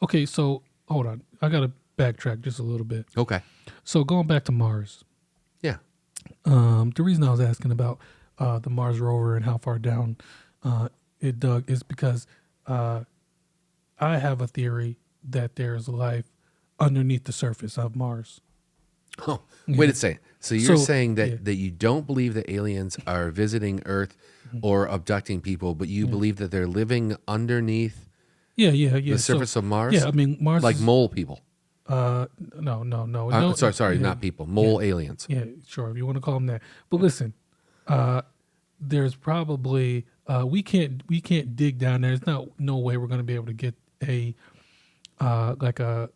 Okay, so hold on. I got to backtrack just a little bit. Okay. So going back to Mars, Yeah. the reason I was asking about the Mars rover and how far down it dug is because I have a theory that there's life underneath the surface of Mars. Oh, Yeah. wait a second. So you're So, saying that, yeah. that you don't believe that aliens are visiting Earth or abducting people, but you believe that they're living underneath Yeah. the surface of Mars? Yeah, I mean Mars Like is, mole people. no. No, Sorry, yeah, not people. Mole aliens. yeah, sure, if you want to call them that. But listen, there's probably we can't dig down there. There's no way we're going to be able to get a like a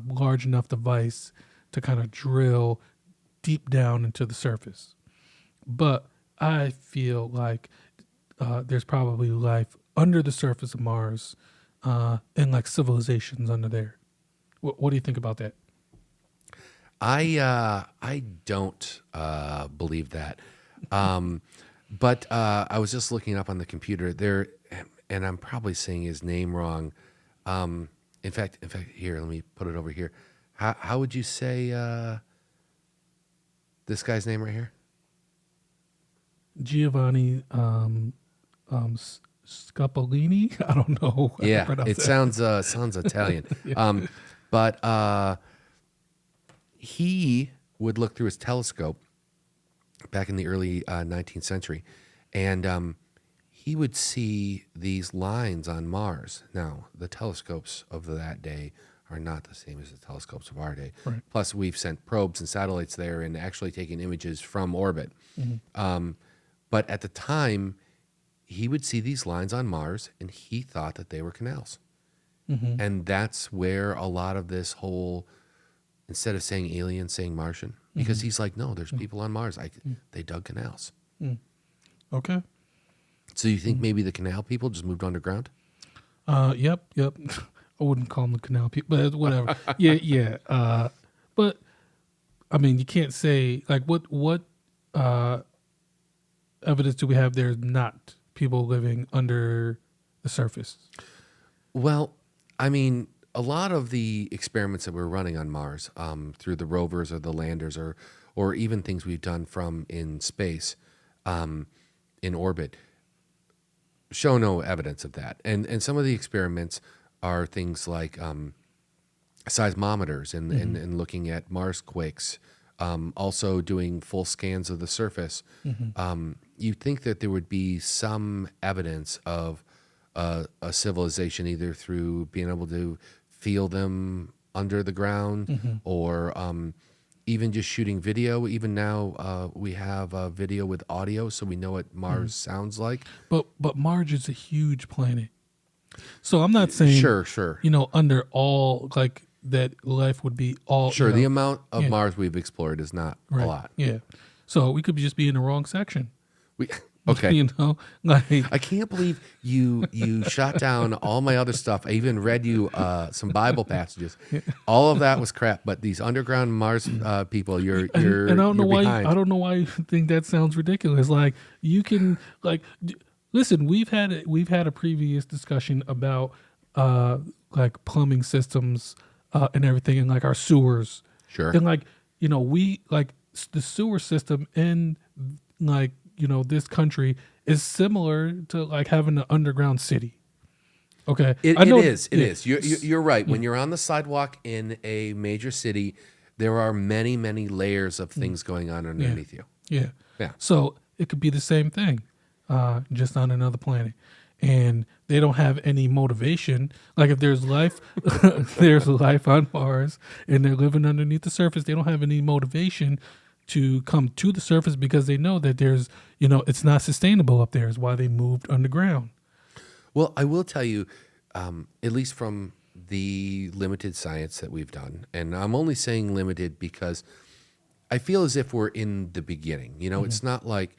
large enough device to kind of drill deep down into the surface. But I feel like there's probably life under the surface of Mars and like civilizations under there. What do you think about that? I don't believe that. But I was just looking up on the computer there, and I'm probably saying his name wrong. In fact, here, let me put it over here. How would you say this guy's name right here? Giovanni Scapolini? I don't know. How to Yeah, pronounce it that. sounds Italian. But he would look through his telescope back in the early 19th century, and he would see these lines on Mars. Now, the telescopes of that day are not the same as the telescopes of our day. Right. Plus, we've sent probes and satellites there and actually taken images from orbit. But at the time, he would see these lines on Mars, and he thought that they were canals. And that's where a lot of this whole, instead of saying alien, saying Martian, because he's like, no, there's people on Mars. They dug canals. Okay. So you think maybe the canal people just moved underground? Yep. I wouldn't call them the canal people, but whatever. Yeah. But I mean, you can't say like what evidence do we have there's not people living under the surface? Well, I mean, a lot of the experiments that we're running on Mars, through the rovers or the landers, or even things we've done from in space, in orbit, show no evidence of that. And some of the experiments are things like seismometers and looking at Mars quakes, also doing full scans of the surface. You'd think that there would be some evidence of a civilization, either through being able to feel them under the ground or even just shooting video. Even now, we have video with audio, so we know what Mars sounds like. But Mars is a huge planet, so I'm not saying Sure. under all like that life would be all Sure, the amount of Yeah. Mars we've explored is not a lot. Yeah, so we could just be in the wrong section. Okay. Like I can't believe you shot down all my other stuff. I even read you some Bible passages. All of that was crap. But these underground Mars people, you're and I don't know why behind. I don't know why you think that sounds ridiculous. Like you can listen. We've had a previous discussion about like plumbing systems and everything, and like our sewers. Sure. And like we like the sewer system in like this country is similar to like having an underground city. Okay, It is. Yeah. You're right. When you're on the sidewalk in a major city, there are many layers of things going on underneath you. Yeah. Yeah. So it could be the same thing, just on another planet. And they don't have any motivation. Like if there's life, there's life on Mars and they're living underneath the surface, they don't have any motivation to come to the surface because they know that there's, it's not sustainable up there is why they moved underground. Well, I will tell you, at least from the limited science that we've done, and I'm only saying limited because I feel as if we're in the beginning. It's not like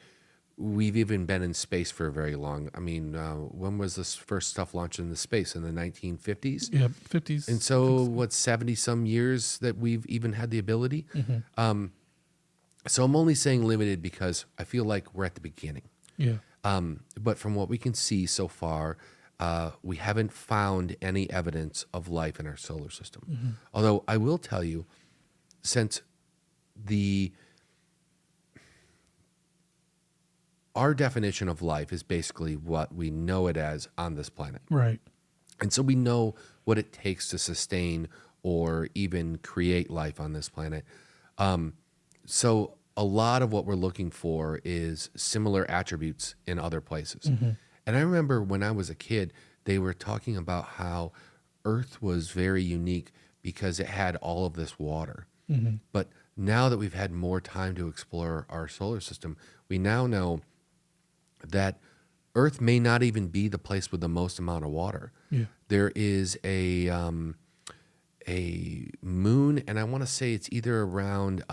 we've even been in space for very long. I mean, when was this first stuff launched into space? In the 1950s? Yeah, 50s. And so, 70-some years that we've even had the ability? So I'm only saying limited because I feel like we're at the beginning. Yeah. But from what we can see so far, we haven't found any evidence of life in our solar system. Although I will tell you, since our definition of life is basically what we know it as on this planet. Right. And so we know what it takes to sustain or even create life on this planet. So a lot of what we're looking for is similar attributes in other places. And I remember when I was a kid, they were talking about how Earth was very unique because it had all of this water. But now that we've had more time to explore our solar system, we now know that Earth may not even be the place with the most amount of water. Yeah. There is a moon, and I want to say it's either around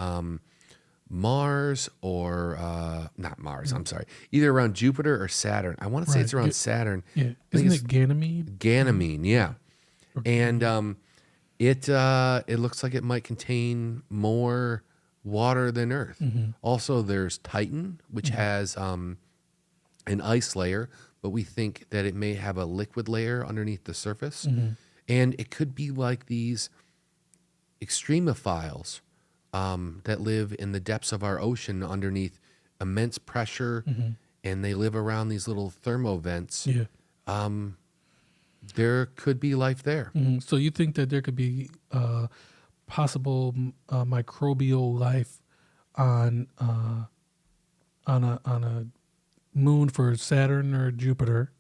Mars or not Mars. I'm sorry, either around Jupiter or Saturn. I want to say it's around Saturn. Yeah. I think Isn't it's it Ganymede? Ganymede, yeah. And it looks like it might contain more water than Earth. Also, there's Titan, which has an ice layer, but we think that it may have a liquid layer underneath the surface. And it could be like these extremophiles that live in the depths of our ocean underneath immense pressure, and they live around these little thermo vents. Yeah. There could be life there. So you think that there could be possible microbial life on a moon for Saturn or Jupiter?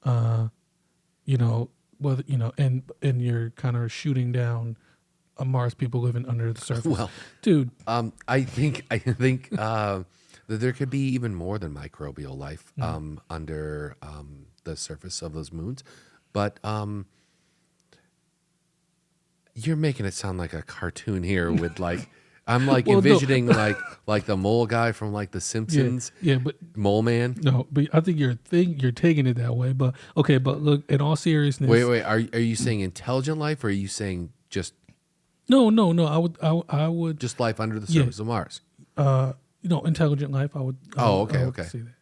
You know, whether and you're kind of shooting down Mars people living under the surface. Well, dude, I think that there could be even more than microbial life under the surface of those moons, but you're making it sound like a cartoon here with like I'm like envisioning like the mole guy from like The Simpsons. Yeah, but Mole Man. no, but I think you're taking it that way. But okay, but look, in all seriousness, Wait. Are you saying intelligent life, or are you saying just no? I would just life under the surface of Mars? Intelligent life. I would Okay. see that.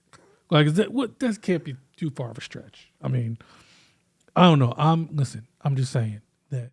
Like, is that can't be too far of a stretch. I mean, I don't know. I'm just saying that